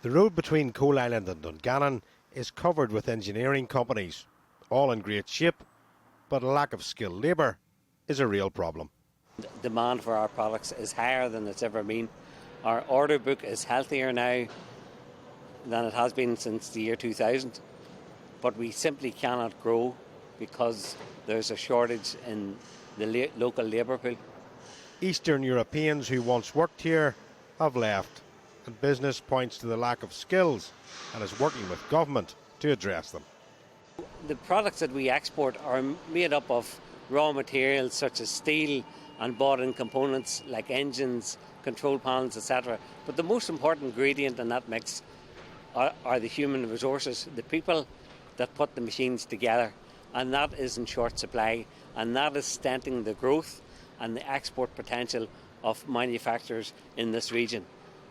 The road between Coal Island and Dungannon is covered with engineering companies, all in great shape, but a lack of skilled labour is a real problem. Demand for our products is higher than it's ever been. Our order book is healthier now than it has been since the year 2000, but we simply cannot grow because there's a shortage in the local labour pool. Eastern Europeans who once worked here have left, and business points to the lack of skills and is working with government to address them. The products that we export are made up of raw materials such as steel and bought-in components like engines, control panels, etc. But the most important ingredient in that mix are the human resources, the people that put the machines together, and that is in short supply, and that is stunting the growth and the export potential of manufacturers in this region.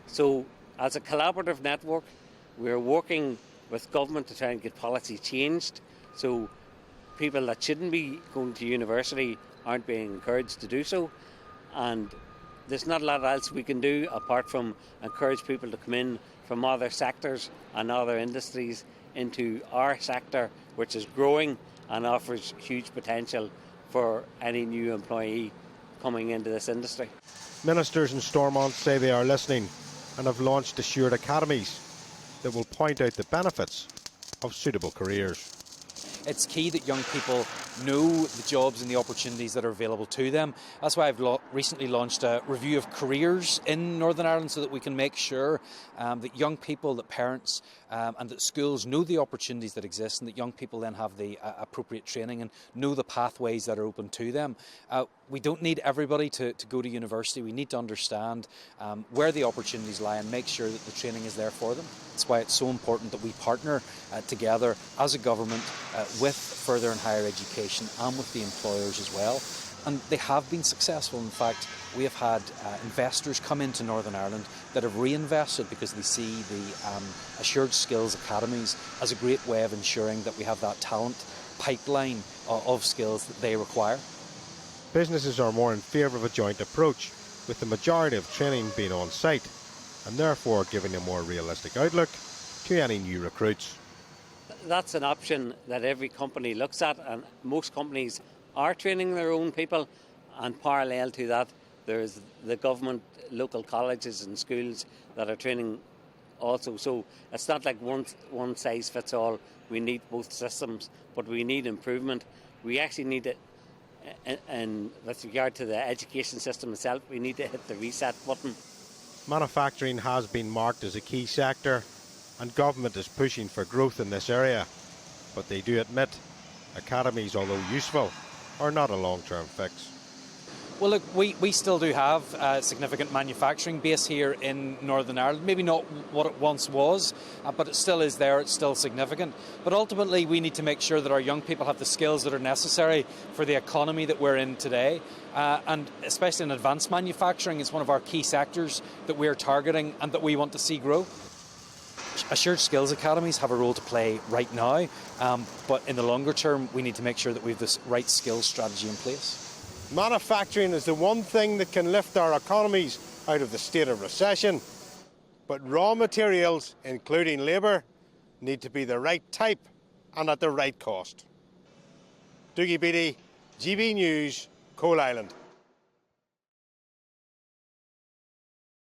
So as a collaborative network, we're working with government to try and get policy changed so people that shouldn't be going to university aren't being encouraged to do so. And there's not a lot else we can do apart from encourage people to come in from other sectors and other industries into our sector, which is growing and offers huge potential for any new employee coming into this industry. Ministers in Stormont say they are listening and have launched assured academies that will point out the benefits of suitable careers. It's key that young people know the jobs and the opportunities that are available to them. That's why I've recently launched a review of careers in Northern Ireland so that we can make sure that young people, that parents and that schools know the opportunities that exist, and that young people then have the appropriate training and know the pathways that are open to them. We don't need everybody to go to university. We need to understand where the opportunities lie and make sure that the training is there for them. That's why it's so important that we partner together as a government with further and higher education and with the employers as well. And they have been successful. In fact, we have had investors come into Northern Ireland that have reinvested because they see the Assured Skills Academies as a great way of ensuring that we have that talent pipeline of skills that they require. Businesses are more in favour of a joint approach, with the majority of training being on site, and therefore giving a more realistic outlook to any new recruits. That's an option that every company looks at, and most companies are training their own people, and parallel to that there's the government, local colleges and schools that are training also. So it's not like one size fits all. We need both systems, but we need improvement. We actually need it, and with regard to the education system itself, we need to hit the reset button. Manufacturing has been marked as a key sector, and government is pushing for growth in this area. But they do admit academies, although useful, are not a long-term fix. Well, look, we still do have a significant manufacturing base here in Northern Ireland. Maybe not what it once was, but it still is there, it's still significant. But ultimately, we need to make sure that our young people have the skills that are necessary for the economy that we're in today. And especially in advanced manufacturing is one of our key sectors that we're targeting and that we want to see grow. Assured Skills Academies have a role to play right now, but in the longer term, we need to make sure that we have this right skills strategy in place. Manufacturing is the one thing that can lift our economies out of the state of recession. But raw materials, including labour, need to be the right type and at the right cost. Dougie Beattie, GB News, Coal Island.